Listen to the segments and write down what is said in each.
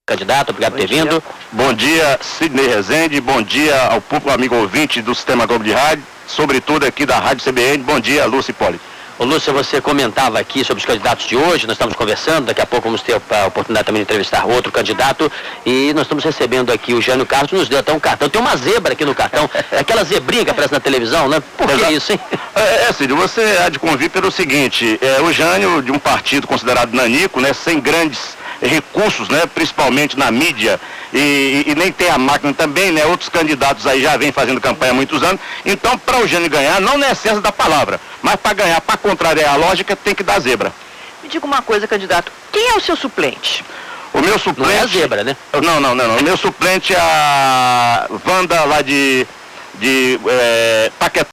Candidato, obrigado por ter vindo. Bom dia, Sidney Rezende, bom dia ao público amigo ouvinte do Sistema Globo de Rádio, sobretudo aqui da Rádio CBN, bom dia, Lúcia Hipólito. Ô Lúcia, você comentava aqui sobre os candidatos de hoje, nós estamos conversando, daqui a pouco vamos ter a oportunidade também de entrevistar outro candidato, e nós estamos recebendo aqui o Jânio Carlos, que nos deu até um cartão, tem uma zebra aqui no cartão, aquela zebrinha que aparece na televisão, né? Por que isso, hein? Sidney, você há de convir pelo seguinte, o Jânio, de um partido considerado nanico, né, sem grandes recursos, né, principalmente na mídia, e nem tem a máquina também, né, outros candidatos aí já vêm fazendo campanha há muitos anos, então para o Jânio ganhar, não na essência da palavra, mas para ganhar, para contrariar a lógica, tem que dar zebra. Me diga uma coisa, candidato, quem é o seu suplente? O meu suplente... Não é a zebra, né? Não, o meu suplente é a Wanda lá de Paquetá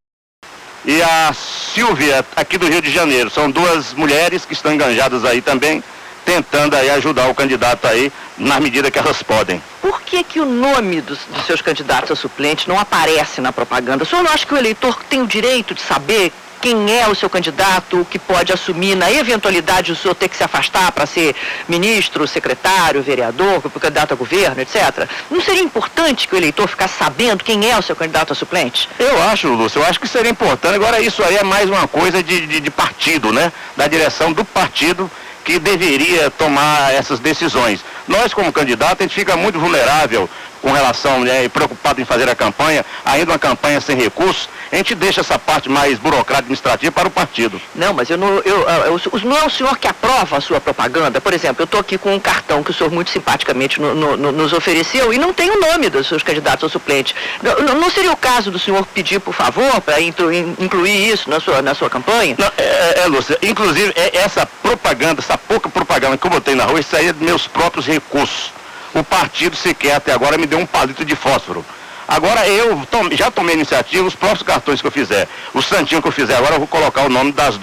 e a Silvia aqui do Rio de Janeiro, são duas mulheres que estão enganjadas aí também, tentando aí ajudar o candidato aí, na medida que elas podem. Por que o nome dos seus candidatos a suplente não aparece na propaganda? O senhor não acha que o eleitor tem o direito de saber quem é o seu candidato, o que pode assumir na eventualidade o senhor ter que se afastar para ser ministro, secretário, vereador, candidato a governo, etc.? Não seria importante que o eleitor ficasse sabendo quem é o seu candidato a suplente? Eu acho, Lúcio, eu acho que seria importante. Agora, isso aí é mais uma coisa de partido, né? Da direção do partido, que deveria tomar essas decisões. Nós, como candidato, a gente fica muito vulnerável com relação, né, preocupado em fazer a campanha, ainda uma campanha sem recursos, a gente deixa essa parte mais burocrática administrativa para o partido. Não, mas não é o senhor que aprova a sua propaganda? Por exemplo, eu estou aqui com um cartão que o senhor muito simpaticamente nos ofereceu e não tem o nome dos seus candidatos ao suplente. Não seria o caso do senhor pedir, por favor, para incluir isso na sua campanha? Não, Lúcia, inclusive essa propaganda, essa pouca propaganda que eu botei na rua, isso aí é dos meus próprios recursos. O partido sequer até agora me deu um palito de fósforo. Agora eu já tomei iniciativa, os próximos cartões que eu fizer, o santinho que eu fizer agora, eu vou colocar o nome das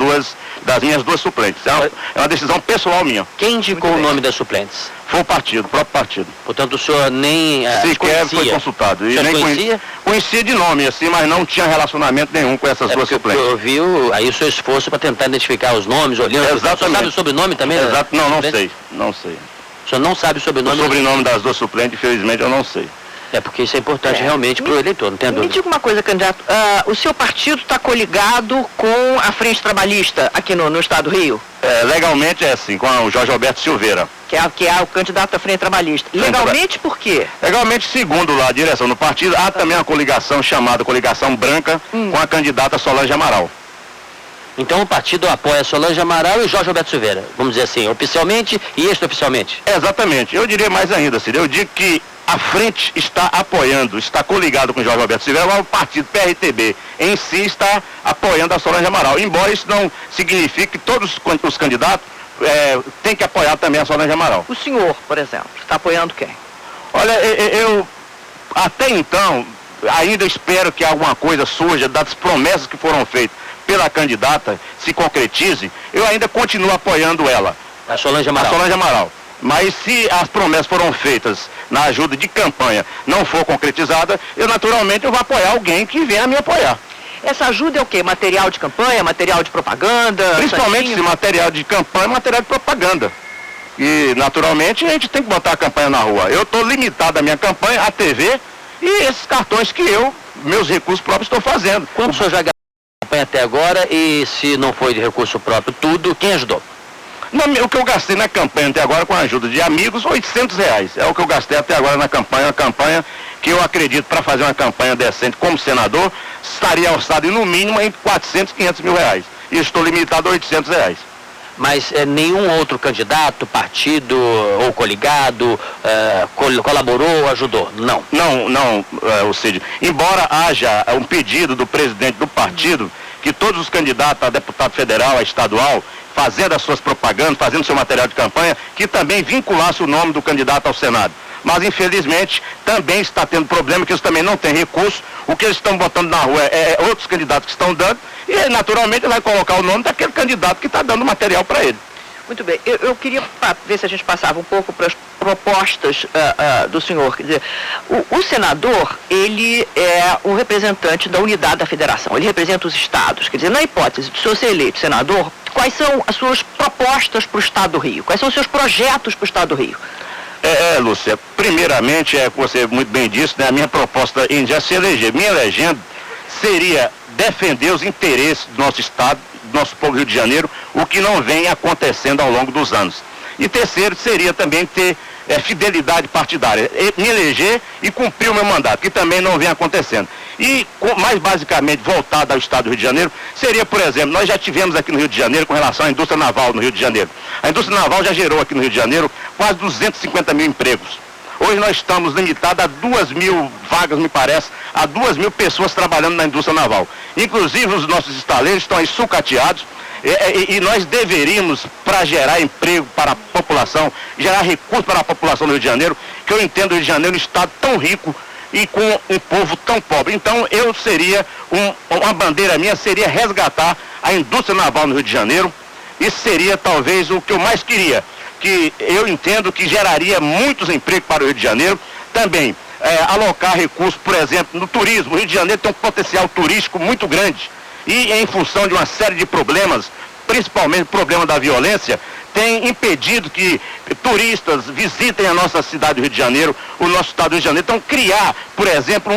minhas duas suplentes. É uma decisão pessoal minha. Quem indicou o nome das suplentes? Foi o partido, o próprio partido. Portanto, o senhor nem sequer foi consultado. E nem conhecia? Conhecia de nome, assim, mas não tinha relacionamento nenhum com essas duas suplentes. Eu vi aí o seu esforço para tentar identificar os nomes, olhando. Exatamente. O senhor sabe o sobrenome também? Exato, não sei. O senhor não sabe o sobrenome? O sobrenome das duas suplentes, infelizmente, eu não sei. É porque isso é importante realmente para o eleitor, não tem dúvida. Me diga uma coisa, candidato, o seu partido está coligado com a Frente Trabalhista aqui no Estado do Rio? Legalmente é assim, com o Jorge Alberto Silveira. Que é o candidato da Frente Trabalhista. Legalmente por quê? Legalmente, segundo lá a direção do partido, há também uma coligação chamada Coligação Branca com a candidata Solange Amaral. Então o partido apoia Solange Amaral e Jorge Alberto Silveira, vamos dizer assim, oficialmente e extraoficialmente. Exatamente. Eu diria mais ainda, Cid, eu digo que a frente está apoiando, está coligado com o Jorge Alberto Silveira, mas o partido PRTB em si está apoiando a Solange Amaral. Embora isso não signifique que todos os candidatos têm que apoiar também a Solange Amaral. O senhor, por exemplo, está apoiando quem? Olha, eu até então ainda espero que alguma coisa surja das promessas que foram feitas pela candidata, se concretize, eu ainda continuo apoiando ela. A Solange Amaral. A Solange Amaral. Mas se as promessas foram feitas na ajuda de campanha não for concretizada, eu naturalmente vou apoiar alguém que venha me apoiar. Essa ajuda é o quê? Material de campanha, material de propaganda? Principalmente esse material de campanha e material de propaganda. E naturalmente a gente tem que botar a campanha na rua. Eu estou limitado a minha campanha, a TV e esses cartões que meus recursos próprios estou fazendo. Quanto o senhor já gastou na campanha até agora e se não foi de recurso próprio tudo, quem ajudou? O que eu gastei na campanha até agora, com a ajuda de amigos, R$800. É o que eu gastei até agora na campanha. Uma campanha que eu acredito, para fazer uma campanha decente como senador, estaria orçado no mínimo entre 400 e 500 mil reais. E estou limitado a R$800. Mas nenhum outro candidato, partido ou coligado colaborou ou ajudou? Não. Não, Cid. Embora haja um pedido do presidente do partido que todos os candidatos a deputado federal, a estadual, fazendo as suas propagandas, fazendo seu material de campanha, que também vinculasse o nome do candidato ao Senado. Mas, infelizmente, também está tendo problema, que eles também não têm recurso. O que eles estão botando na rua é outros candidatos que estão dando, e, naturalmente, vai colocar o nome daquele candidato que está dando material para ele. Muito bem. Eu queria ver se a gente passava um pouco para as propostas do senhor. Quer dizer, o senador, ele é o representante da unidade da federação. Ele representa os estados. Quer dizer, na hipótese de o senhor ser eleito senador, quais são as suas propostas para o Estado do Rio? Quais são os seus projetos para o Estado do Rio? Lúcia, primeiramente, você muito bem disse, né, a minha proposta em já se eleger, minha legenda seria defender os interesses do nosso Estado, do nosso povo do Rio de Janeiro, o que não vem acontecendo ao longo dos anos. E terceiro, seria também ter fidelidade partidária, me eleger e cumprir o meu mandato, que também não vem acontecendo. E, mais basicamente, voltado ao Estado do Rio de Janeiro, seria, por exemplo, nós já tivemos aqui no Rio de Janeiro com relação à indústria naval no Rio de Janeiro. A indústria naval já gerou aqui no Rio de Janeiro quase 250 mil empregos. Hoje nós estamos limitados a 2.000 vagas, me parece, a 2.000 pessoas trabalhando na indústria naval. Inclusive os nossos estaleiros estão aí sucateados e nós deveríamos, para gerar emprego para a população, gerar recursos para a população do Rio de Janeiro, que eu entendo o Rio de Janeiro um estado tão rico e com um povo tão pobre. Então eu seria, uma bandeira minha seria resgatar a indústria naval no Rio de Janeiro. Isso seria talvez o que eu mais queria, que eu entendo que geraria muitos empregos para o Rio de Janeiro. Também alocar recursos, por exemplo, no turismo. O Rio de Janeiro tem um potencial turístico muito grande e em função de uma série de problemas, principalmente o problema da violência, tem impedido que turistas visitem a nossa cidade do Rio de Janeiro, o nosso estado do Rio de Janeiro. Então criar, por exemplo,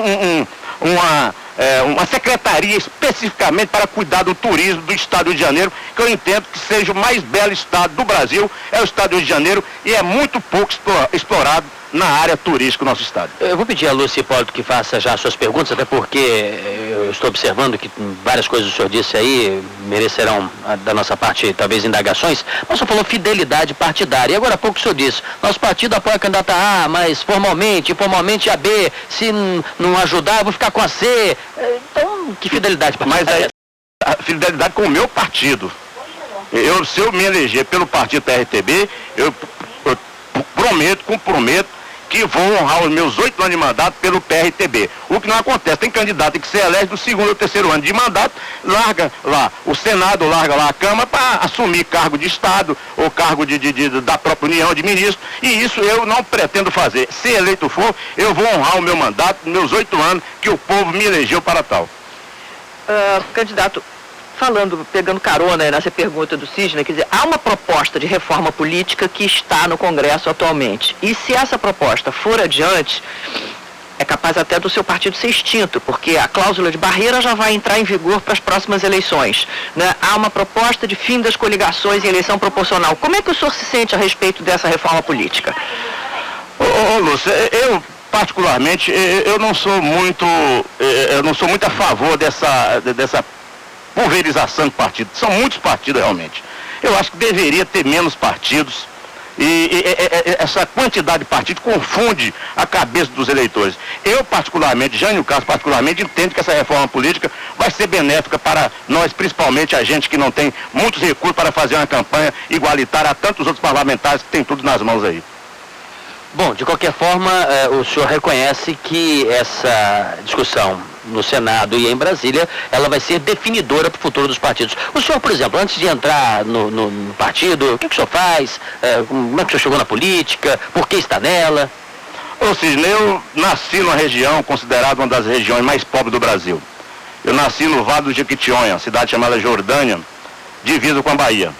uma secretaria especificamente para cuidar do turismo do estado do Rio de Janeiro, que eu entendo que seja o mais belo estado do Brasil, é o estado do Rio de Janeiro, e é muito pouco explorado na área turística do nosso estado. Eu vou pedir a Lúcia Hipólito que faça já as suas perguntas, até porque eu estou observando que várias coisas que o senhor disse aí merecerão da nossa parte talvez indagações, mas o senhor falou fidelidade partidária, e agora há pouco o senhor disse, nosso partido apoia a candidata A, mas informalmente a B, se não ajudar eu vou ficar com a C. Então, que fidelidade partidária? Mas a fidelidade com o meu partido. Se eu me eleger pelo partido PRTB, eu comprometo que vou honrar os meus 8 anos de mandato pelo PRTB. O que não acontece, tem candidato que se elege no 2º ou 3º ano de mandato, larga lá o Senado, larga lá a Câmara para assumir cargo de Estado ou cargo da própria União de Ministros, e isso eu não pretendo fazer. Se eleito for, eu vou honrar o meu mandato, meus 8 anos, que o povo me elegeu para tal. Candidato, pegando carona nessa pergunta do Sidney, quer dizer, há uma proposta de reforma política que está no Congresso atualmente. E se essa proposta for adiante, é capaz até do seu partido ser extinto, porque a cláusula de barreira já vai entrar em vigor para as próximas eleições, né? Há uma proposta de fim das coligações em eleição proporcional. Como é que o senhor se sente a respeito dessa reforma política? Lúcia, eu particularmente, eu não sou muito a favor dessa pulverização de partidos. São muitos partidos realmente. Eu acho que deveria ter menos partidos e essa quantidade de partidos confunde a cabeça dos eleitores. Eu particularmente, Jânio Castro particularmente, entendo que essa reforma política vai ser benéfica para nós, principalmente a gente que não tem muitos recursos para fazer uma campanha igualitária a tantos outros parlamentares que tem tudo nas mãos aí. Bom, de qualquer forma, o senhor reconhece que essa discussão no Senado e em Brasília, ela vai ser definidora para o futuro dos partidos. O senhor, por exemplo, antes de entrar no partido, o que o senhor faz? Como é que o senhor chegou na política? Por que está nela? Sidney, eu nasci numa região considerada uma das regiões mais pobres do Brasil. Eu nasci no Vale do Jequitinhonha, cidade chamada Jordânia, divisa com a Bahia.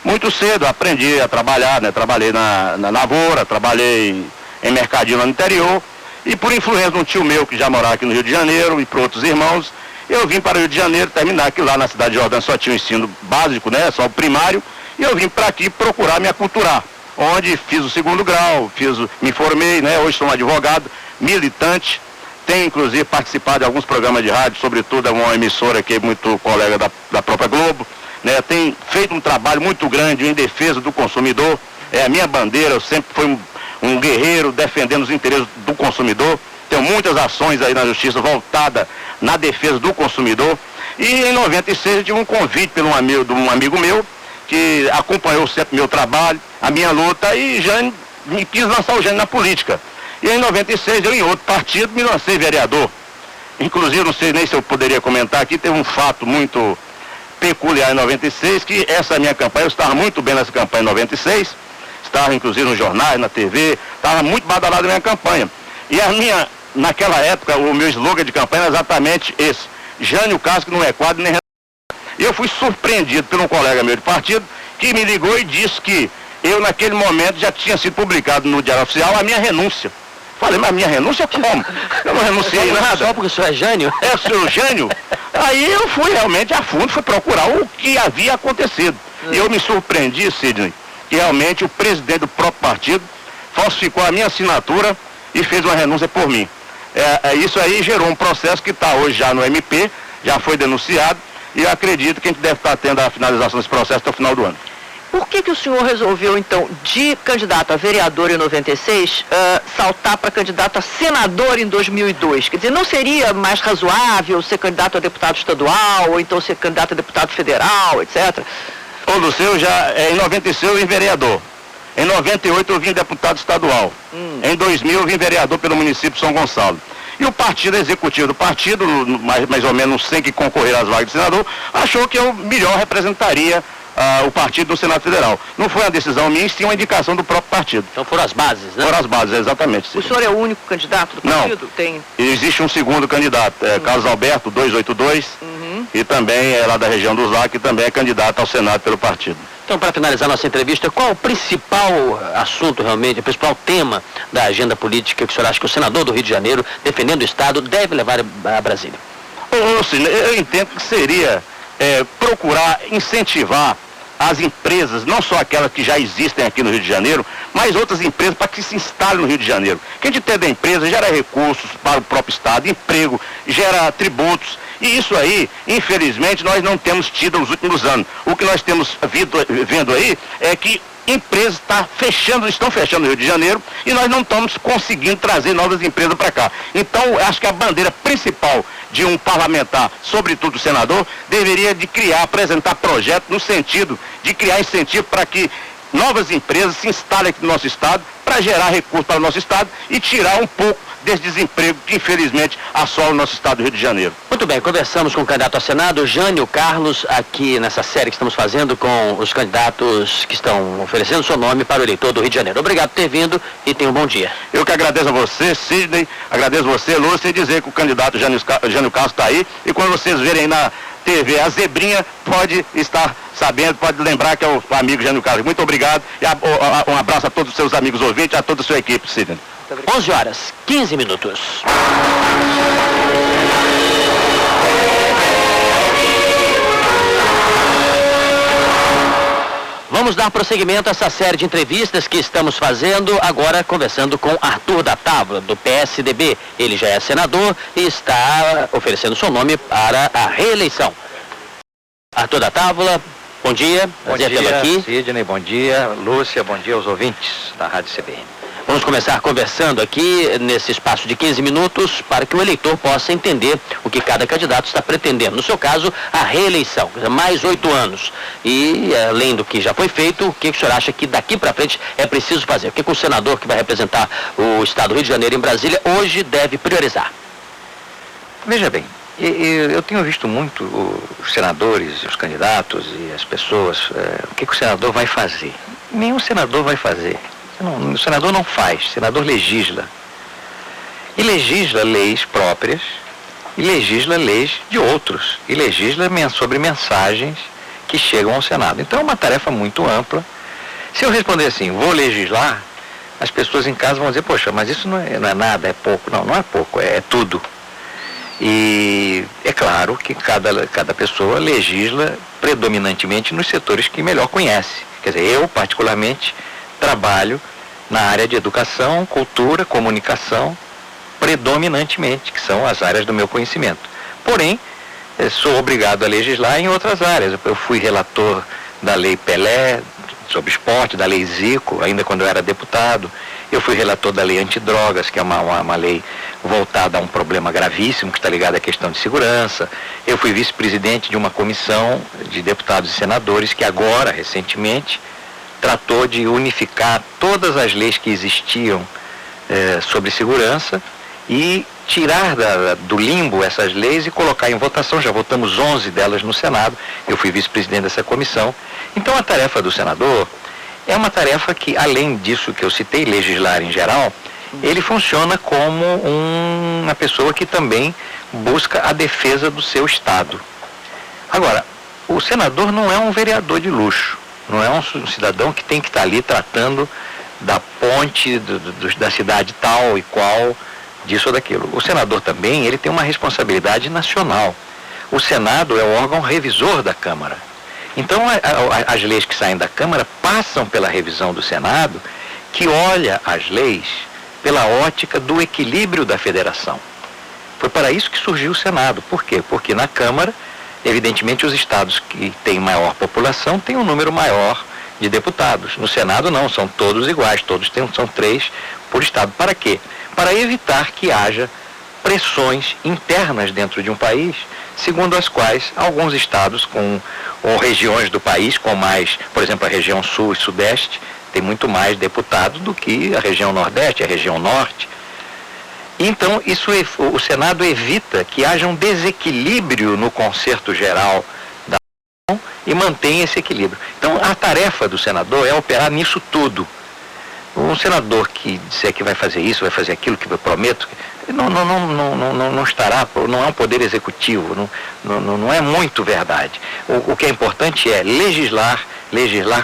Muito cedo aprendi a trabalhar, né? Trabalhei na lavoura, trabalhei em mercadinho lá no interior, e por influência de um tio meu que já morava aqui no Rio de Janeiro e por outros irmãos, eu vim para o Rio de Janeiro terminar, que lá na cidade de Jordânia só tinha o ensino básico, né? Só o primário, e eu vim para aqui procurar me aculturar, onde fiz o 2º grau, me formei, né? Hoje sou um advogado, militante, tenho inclusive participado de alguns programas de rádio, sobretudo uma emissora que é muito colega da própria Globo, né? Tem feito um trabalho muito grande em defesa do consumidor, é a minha bandeira, eu sempre fui um guerreiro defendendo os interesses do consumidor, tenho muitas ações aí na justiça voltada na defesa do consumidor, e em 96 eu tive um convite de um amigo meu, que acompanhou sempre meu trabalho, a minha luta, e já me quis lançar o Jânio na política. E em 96 eu, em outro partido, me lancei vereador. Inclusive, não sei nem se eu poderia comentar aqui, teve um fato muito peculiar em 96, que essa minha campanha, eu estava muito bem nessa campanha em 96, estava inclusive nos jornais, na TV, estava muito badalado a minha campanha. E naquela época, o meu slogan de campanha era exatamente esse: Jânio Castro não é quadro nem... E eu fui surpreendido por um colega meu de partido, que me ligou e disse que eu naquele momento já tinha sido publicado no Diário Oficial a minha renúncia. Falei, mas minha renúncia como? Eu não renunciei nada. Só porque o senhor é Jânio? É, o senhor Jânio. Aí eu fui realmente a fundo, fui procurar o que havia acontecido. E eu me surpreendi, Sidney, que realmente o presidente do próprio partido falsificou a minha assinatura e fez uma renúncia por mim. Isso aí gerou um processo que está hoje já no MP, já foi denunciado, e eu acredito que a gente deve estar tendo a finalização desse processo até o final do ano. Por que o senhor resolveu, então, de candidato a vereador em 96, saltar para candidato a senador em 2002? Quer dizer, não seria mais razoável ser candidato a deputado estadual, ou então ser candidato a deputado federal, etc.? Ô, Lúcio, em 96 eu vim vereador. Em 98 eu vim deputado estadual. Em 2000 eu vim vereador pelo município de São Gonçalo. E o partido executivo do partido, mais ou menos 100 que concorreram às vagas de senador, achou que eu melhor representaria o partido no Senado Federal. Não foi uma decisão minha, sim uma indicação do próprio partido. Então foram as bases, né? Foram as bases, exatamente. Sim. O senhor é o único candidato do partido? Não, existe um segundo candidato, Carlos Alberto, 282, e também é lá da região do Zac, que também é candidato ao Senado pelo partido. Então, para finalizar nossa entrevista, qual o principal assunto realmente, o principal tema da agenda política que o senhor acha que o senador do Rio de Janeiro, defendendo o Estado, deve levar a Brasília? Eu entendo que seria procurar incentivar as empresas, não só aquelas que já existem aqui no Rio de Janeiro, mas outras empresas para que se instalem no Rio de Janeiro. Quem de ter da empresa gera recursos para o próprio Estado, emprego, gera tributos. E isso aí, infelizmente, nós não temos tido nos últimos anos. O que nós temos vendo aí é que empresas estão fechando no Rio de Janeiro e nós não estamos conseguindo trazer novas empresas para cá. Então, acho que a bandeira principal de um parlamentar, sobretudo o senador, deveria de apresentar projetos no sentido de criar incentivo para que novas empresas se instalem aqui no nosso estado, para gerar recursos para o nosso estado e tirar um pouco desse desemprego que infelizmente assola o nosso estado do Rio de Janeiro. Muito bem, conversamos com o candidato ao Senado, Jânio Carlos, aqui nessa série que estamos fazendo com os candidatos que estão oferecendo seu nome para o eleitor do Rio de Janeiro. Obrigado por ter vindo e tenha um bom dia. Eu que agradeço a você, Sidney, agradeço a você, Lúcia, e dizer que o candidato Jânio Carlos está aí, e quando vocês verem aí na TV a zebrinha, pode estar sabendo, pode lembrar que é o amigo Jânio Carlos. Muito obrigado e um abraço a todos os seus amigos ouvintes e a toda a sua equipe, Sidney. 11 horas, 15 minutos. Vamos dar prosseguimento a essa série de entrevistas que estamos fazendo, agora conversando com Arthur da Távola, do PSDB. Ele já é senador e está oferecendo seu nome para a reeleição. Arthur da Távola, bom dia. Bom dia, Sidney, bom dia, Lúcia, bom dia aos ouvintes da Rádio CBN. Vamos começar conversando aqui nesse espaço de 15 minutos para que o eleitor possa entender o que cada candidato está pretendendo. No seu caso, a reeleição, mais 8 anos. E, além do que já foi feito, o que o senhor acha que daqui para frente é preciso fazer? O que o senador que vai representar o Estado do Rio de Janeiro em Brasília hoje deve priorizar? Veja bem, eu tenho visto muito os senadores, os candidatos e as pessoas, o que o senador vai fazer. Nenhum senador vai fazer. O senador não faz, o senador legisla. E legisla leis próprias, e legisla leis de outros, e legisla sobre mensagens que chegam ao Senado. Então é uma tarefa muito ampla. Se eu responder assim, vou legislar, as pessoas em casa vão dizer, poxa, mas isso não é nada, é pouco. Não, não é pouco, é tudo. E é claro que cada pessoa legisla predominantemente nos setores que melhor conhece. Quer dizer, eu particularmente trabalho na área de educação, cultura, comunicação, predominantemente, que são as áreas do meu conhecimento. Porém, sou obrigado a legislar em outras áreas. Eu fui relator da Lei Pelé, sobre esporte, da Lei Zico, ainda quando eu era deputado. Eu fui relator da Lei Antidrogas, que é uma lei voltada a um problema gravíssimo, que está ligado à questão de segurança. Eu fui vice-presidente de uma comissão de deputados e senadores que agora, recentemente, tratou de unificar todas as leis que existiam sobre segurança e tirar do limbo essas leis e colocar em votação. Já votamos 11 delas no Senado, eu fui vice-presidente dessa comissão. Então a tarefa do senador é uma tarefa que, além disso que eu citei, legislar em geral, ele funciona como uma pessoa que também busca a defesa do seu Estado. Agora, o senador não é um vereador de luxo. Não é um cidadão que tem que estar ali tratando da ponte da cidade tal e qual, disso ou daquilo. O senador também, ele tem uma responsabilidade nacional. O Senado é o órgão revisor da Câmara. Então, as leis que saem da Câmara passam pela revisão do Senado, que olha as leis pela ótica do equilíbrio da federação. Foi para isso que surgiu o Senado. Por quê? Porque na Câmara, evidentemente, os estados que têm maior população têm um número maior de deputados. No Senado não, são todos iguais, são 3 por estado. Para quê? Para evitar que haja pressões internas dentro de um país, segundo as quais alguns estados ou regiões do país com mais, por exemplo, a região sul e sudeste, tem muito mais deputados do que a região nordeste, a região norte. Então, o Senado evita que haja um desequilíbrio no concerto geral da nação e mantém esse equilíbrio. Então, a tarefa do senador é operar nisso tudo. Um senador que disser que vai fazer isso, vai fazer aquilo, que eu prometo, não estará, não é um poder executivo, não é muito verdade. O que é importante é legislar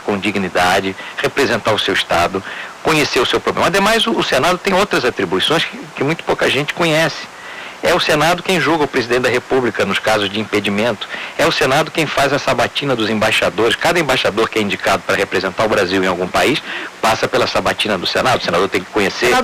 com dignidade, representar o seu Estado, conhecer o seu problema. Ademais, o Senado tem outras atribuições que muito pouca gente conhece. É o Senado quem julga o presidente da República nos casos de impedimento. É o Senado quem faz a sabatina dos embaixadores. Cada embaixador que é indicado para representar o Brasil em algum país passa pela sabatina do Senado. O senador tem que conhecer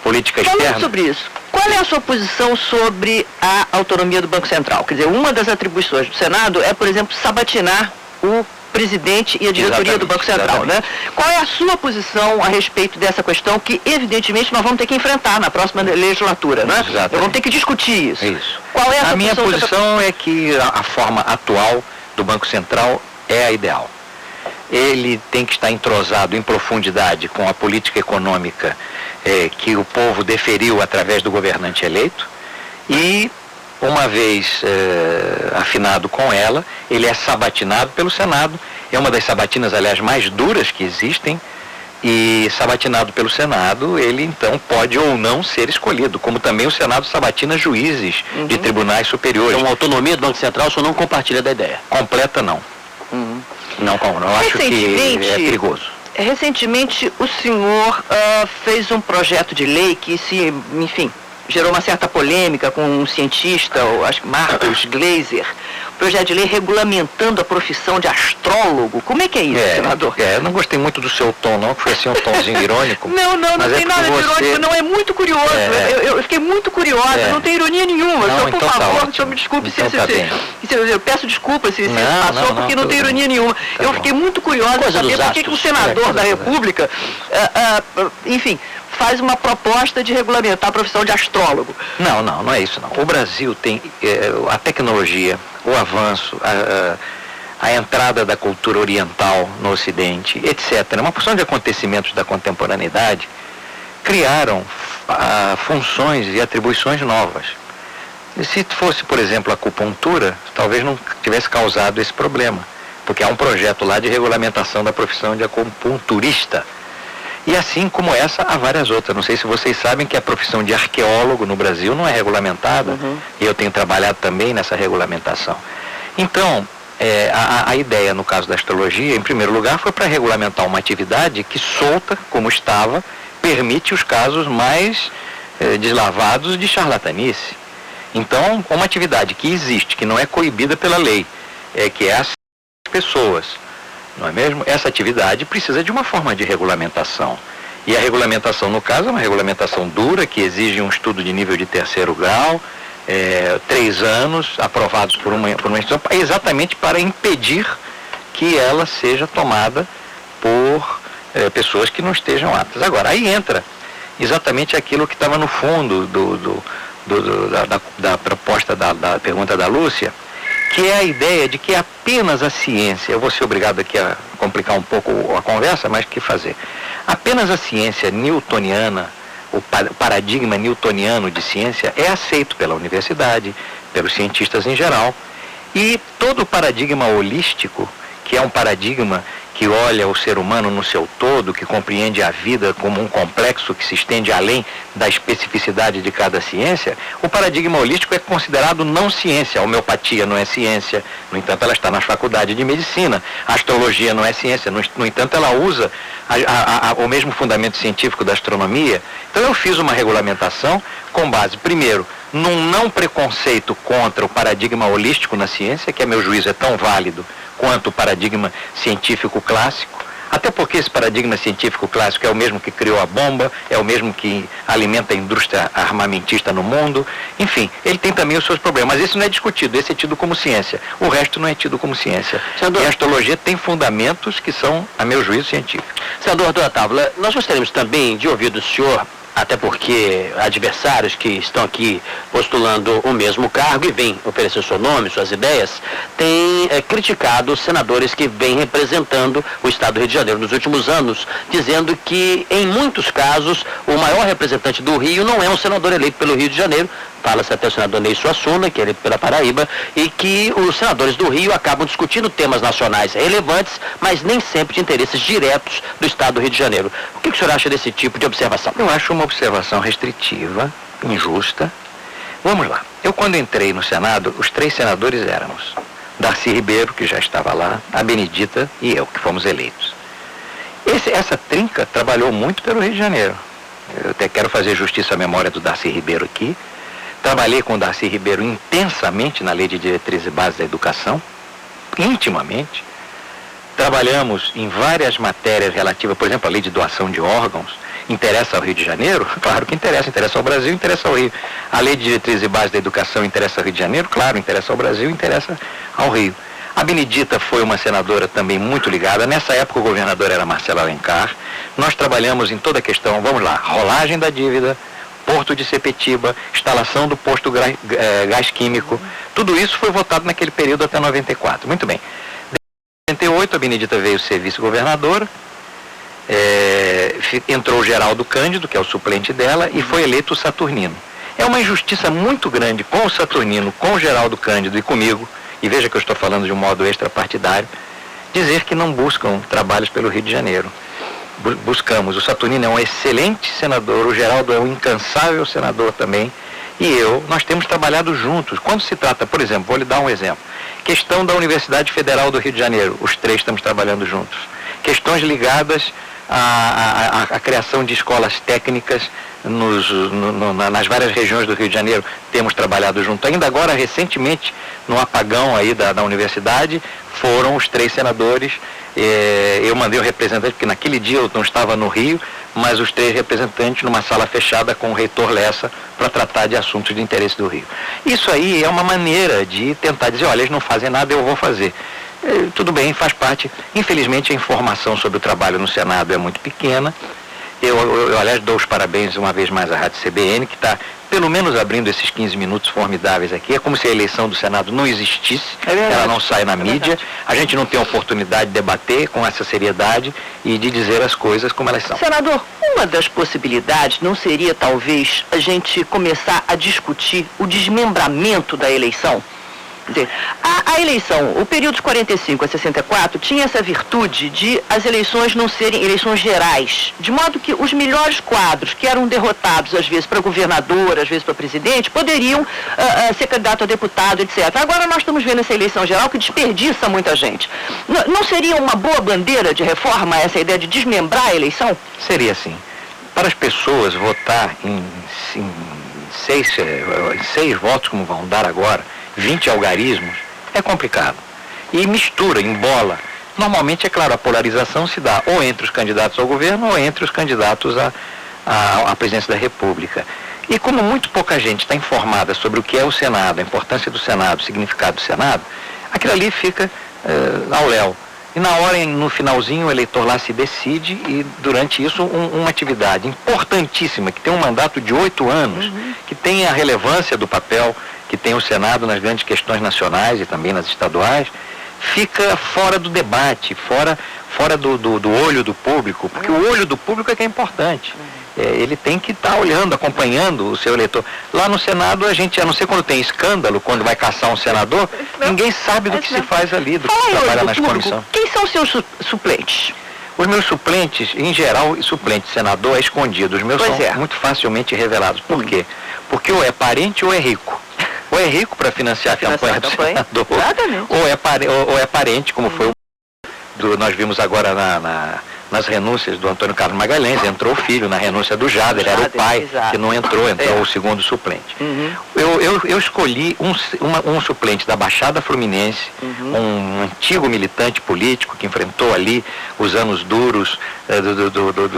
política externa. Falando sobre isso, qual é a sua posição sobre a autonomia do Banco Central? Quer dizer, uma das atribuições do Senado é, por exemplo, sabatinar o presidente e a diretoria do Banco Central, né? Qual é a sua posição a respeito dessa questão que, evidentemente, nós vamos ter que enfrentar na próxima legislatura, né? Nós vamos ter que discutir isso. Qual é a minha posição é que a forma atual do Banco Central é a ideal. Ele tem que estar entrosado em profundidade com a política econômica que o povo deferiu através do governante eleito e, uma vez afinado com ela, ele é sabatinado pelo Senado. É uma das sabatinas, aliás, mais duras que existem. E sabatinado pelo Senado, ele então pode ou não ser escolhido, como também o Senado sabatina juízes de tribunais superiores. Então, a autonomia do Banco Central, o senhor não compartilha da ideia? Completa, não. Não, acho que é perigoso. Recentemente, o senhor fez um projeto de lei que gerou uma certa polêmica com um cientista, acho que Marcos Gleiser, projeto de lei regulamentando a profissão de astrólogo. Como é que é isso, senador? Eu não gostei muito do seu tom, não, que foi assim um tomzinho irônico. Não tem nada de irônico, não, é muito curioso. Eu fiquei muito curiosa, não tem ironia nenhuma. Não, então, por favor, senhor me desculpe eu peço desculpa se passou, porque não tem ironia nenhuma. Eu fiquei muito curiosa de saber por que o senador da República, faz uma proposta de regulamentar a profissão de astrólogo. Não é isso não. O Brasil tem a tecnologia, o avanço, a entrada da cultura oriental no Ocidente, etc. Uma porção de acontecimentos da contemporaneidade criaram funções e atribuições novas. E se fosse, por exemplo, a acupuntura, talvez não tivesse causado esse problema, porque há um projeto lá de regulamentação da profissão de acupunturista. E assim como essa, há várias outras. Não sei se vocês sabem que a profissão de arqueólogo no Brasil não é regulamentada. E eu tenho trabalhado também nessa regulamentação. Então, a ideia, no caso da astrologia, em primeiro lugar, foi para regulamentar uma atividade que, solta, como estava, permite os casos mais deslavados de charlatanice. Então, uma atividade que existe, que não é coibida pela lei, que é as pessoas, não é mesmo? Essa atividade precisa de uma forma de regulamentação. E a regulamentação, no caso, é uma regulamentação dura, que exige um estudo de nível de 3º grau, 3 anos, aprovados por uma instituição, exatamente para impedir que ela seja tomada por pessoas que não estejam aptas. Agora, aí entra exatamente aquilo que estava no fundo da proposta da pergunta da Lúcia, que é a ideia de que apenas a ciência, eu vou ser obrigado aqui a complicar um pouco a conversa, mas o que fazer? Apenas a ciência newtoniana, o paradigma newtoniano de ciência é aceito pela universidade, pelos cientistas em geral, e todo o paradigma holístico, que é um paradigma que olha o ser humano no seu todo, que compreende a vida como um complexo que se estende além da especificidade de cada ciência, o paradigma holístico é considerado não ciência. A homeopatia não é ciência, no entanto ela está nas faculdades de medicina. A astrologia não é ciência, no entanto ela usa o mesmo fundamento científico da astronomia. Então eu fiz uma regulamentação com base, primeiro, num não preconceito contra o paradigma holístico na ciência, que a meu juízo é tão válido quanto o paradigma científico clássico, até porque esse paradigma científico clássico é o mesmo que criou a bomba, é o mesmo que alimenta a indústria armamentista no mundo, enfim, ele tem também os seus problemas, mas esse não é discutido, esse é tido como ciência, o resto não é tido como ciência. E a astrologia tem fundamentos que são, a meu juízo, científicos. Senador Arthur Atávila, nós gostaríamos também de ouvir do senhor, até porque adversários que estão aqui postulando o mesmo cargo e vêm oferecer seu nome, suas ideias, têm criticado os senadores que vêm representando o Estado do Rio de Janeiro nos últimos anos, dizendo que, em muitos casos, o maior representante do Rio não é um senador eleito pelo Rio de Janeiro, fala-se até o senador Ney Suassuna, que é eleito pela Paraíba, e que os senadores do Rio acabam discutindo temas nacionais relevantes, mas nem sempre de interesses diretos do Estado do Rio de Janeiro. O que o senhor acha desse tipo de observação? Eu acho uma observação restritiva, injusta. Vamos lá. Eu, quando entrei no Senado, os 3 senadores éramos Darcy Ribeiro, que já estava lá, a Benedita e eu, que fomos eleitos. Essa trinca trabalhou muito pelo Rio de Janeiro. Eu até quero fazer justiça à memória do Darcy Ribeiro aqui. Trabalhei com o Darcy Ribeiro intensamente na Lei de Diretrizes e Bases da Educação, intimamente. Trabalhamos em várias matérias relativas, por exemplo, a Lei de Doação de Órgãos. Interessa ao Rio de Janeiro? Claro que interessa. Interessa ao Brasil, interessa ao Rio. A Lei de Diretrizes e Bases da Educação interessa ao Rio de Janeiro? Claro, interessa ao Brasil, interessa ao Rio. A Benedita foi uma senadora também muito ligada. Nessa época o governador era Marcelo Alencar. Nós trabalhamos em toda a questão, vamos lá, rolagem da dívida, Porto de Sepetiba, instalação do posto gás químico. Tudo isso foi votado naquele período até 94. Muito bem. Em 98, a Benedita veio ser vice-governadora, entrou o Geraldo Cândido, que é o suplente dela, e foi eleito o Saturnino. É uma injustiça muito grande com o Saturnino, com o Geraldo Cândido e comigo, e veja que eu estou falando de um modo extrapartidário, dizer que não buscam trabalhos pelo Rio de Janeiro. Buscamos. O Saturnino é um excelente senador, o Geraldo é um incansável senador também, e nós temos trabalhado juntos. Quando se trata, por exemplo, vou lhe dar um exemplo, questão da Universidade Federal do Rio de Janeiro, os 3 estamos trabalhando juntos. Questões ligadas à criação de escolas técnicas nas várias regiões do Rio de Janeiro, temos trabalhado junto. Ainda agora, recentemente, no apagão aí da universidade, foram os 3 senadores. Eu mandei um representante, porque naquele dia eu não estava no Rio, mas os 3 representantes numa sala fechada com o reitor Lessa para tratar de assuntos de interesse do Rio. Isso aí é uma maneira de tentar dizer, olha, eles não fazem nada, eu vou fazer. Tudo bem, faz parte. Infelizmente a informação sobre o trabalho no Senado é muito pequena. Eu aliás, dou os parabéns uma vez mais à Rádio CBN, que está pelo menos abrindo esses 15 minutos formidáveis aqui. É como se a eleição do Senado não existisse, ela não sai na mídia. A gente não tem a oportunidade de debater com essa seriedade e de dizer as coisas como elas são. Senador, uma das possibilidades não seria talvez a gente começar a discutir o desmembramento da eleição? Quer dizer, a eleição, o período de 45 a 64, tinha essa virtude de as eleições não serem eleições gerais, de modo que os melhores quadros que eram derrotados, às vezes para governador, às vezes para presidente, poderiam ser candidato a deputado, etc. Agora nós estamos vendo essa eleição geral que desperdiça muita gente. Não seria uma boa bandeira de reforma essa ideia de desmembrar a eleição? Seria sim. Para as pessoas votar em 6 votos, como vão dar agora, 20 algarismos, é complicado. E mistura, embola. Normalmente, é claro, a polarização se dá ou entre os candidatos ao governo ou entre os candidatos à presidência da República. E como muito pouca gente está informada sobre o que é o Senado, a importância do Senado, o significado do Senado, aquilo ali fica ao léu. E na hora, no finalzinho, o eleitor lá se decide e durante isso uma atividade importantíssima, que tem um mandato de 8 anos, que tem a relevância do papel que tem o Senado nas grandes questões nacionais e também nas estaduais, fica fora do debate, fora fora do olho do público, porque o olho do público é que é importante. Ele tem que estar olhando, acompanhando o seu eleitor. Lá no Senado, a gente, a não ser quando tem escândalo, quando vai caçar um senador, ninguém sabe do que se faz ali, do que se trabalha nas comissões. Quem são os seus suplentes? Os meus suplentes, em geral, suplente de senador é escondido. Os meus são muito facilmente revelados. Por quê? Porque ou é parente ou é rico. Ou é rico para financiar a campanha do senador, ou é parente, como foi nós vimos agora nas renúncias do Antônio Carlos Magalhães, entrou o filho, na renúncia do Jader, era o pai que não entrou o segundo suplente. Eu escolhi um suplente da Baixada Fluminense, um antigo militante político que enfrentou ali os anos duros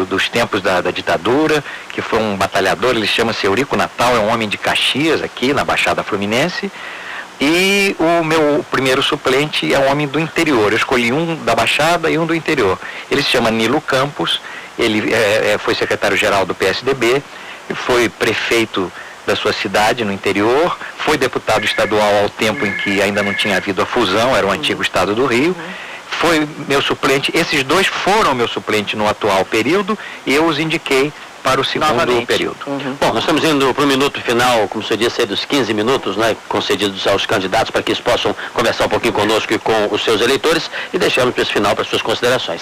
dos tempos da ditadura, que foi um batalhador, ele chama-se Eurico Natal, é um homem de Caxias aqui na Baixada Fluminense. E o meu primeiro suplente é um homem do interior. Eu escolhi um da Baixada e um do interior. Ele se chama Nilo Campos, ele foi secretário-geral do PSDB, foi prefeito da sua cidade no interior, foi deputado estadual ao tempo em que ainda não tinha havido a fusão, era o antigo estado do Rio. Foi meu suplente, esses dois foram meu suplente no atual período e eu os indiquei para o segundo período. Bom, nós estamos indo para o minuto final, como você disse, dos 15 minutos, né, concedidos aos candidatos para que eles possam conversar um pouquinho conosco e com os seus eleitores, e deixamos para esse final para as suas considerações.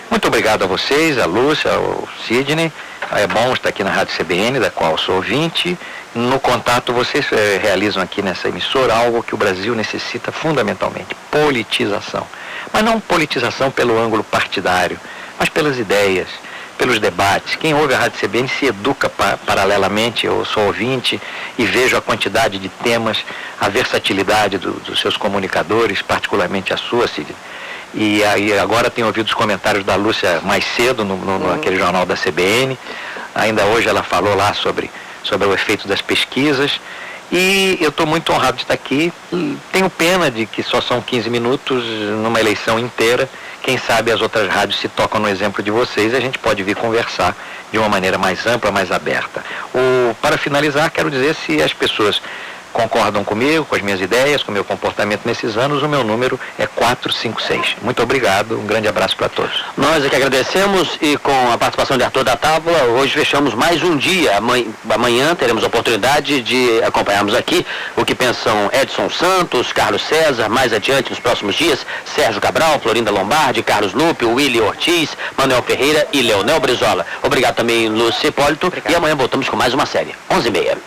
Muito obrigado a vocês, a Lúcia, ao Sidney. É bom estar aqui na Rádio CBN, da qual sou ouvinte. No contato, vocês realizam aqui nessa emissora algo que o Brasil necessita fundamentalmente: politização. Mas não politização pelo ângulo partidário, mas pelas ideias, pelos debates. Quem ouve a Rádio CBN se educa paralelamente. Eu sou ouvinte e vejo a quantidade de temas, a versatilidade dos seus comunicadores, particularmente a sua, Sidney. E aí agora tenho ouvido os comentários da Lúcia mais cedo naquele jornal da CBN. Ainda hoje ela falou lá sobre o efeito das pesquisas. E eu estou muito honrado de estar aqui. Tenho pena de que só são 15 minutos numa eleição inteira. Quem sabe as outras rádios se tocam no exemplo de vocês e a gente pode vir conversar de uma maneira mais ampla, mais aberta. Para finalizar, quero dizer, se as pessoas concordam comigo, com as minhas ideias, com o meu comportamento nesses anos, o meu número é 456. Muito obrigado, um grande abraço para todos. Nós é que agradecemos, e com a participação de Arthur da Távola, hoje fechamos mais um dia. Amanhã teremos a oportunidade de acompanharmos aqui o que pensam Edson Santos, Carlos César, mais adiante nos próximos dias, Sérgio Cabral, Florinda Lombardi, Carlos Lupe, Willy Ortiz, Manuel Ferreira e Leonel Brizola. Obrigado também, Lúcia Hipólito, e amanhã voltamos com mais uma série, 11h30.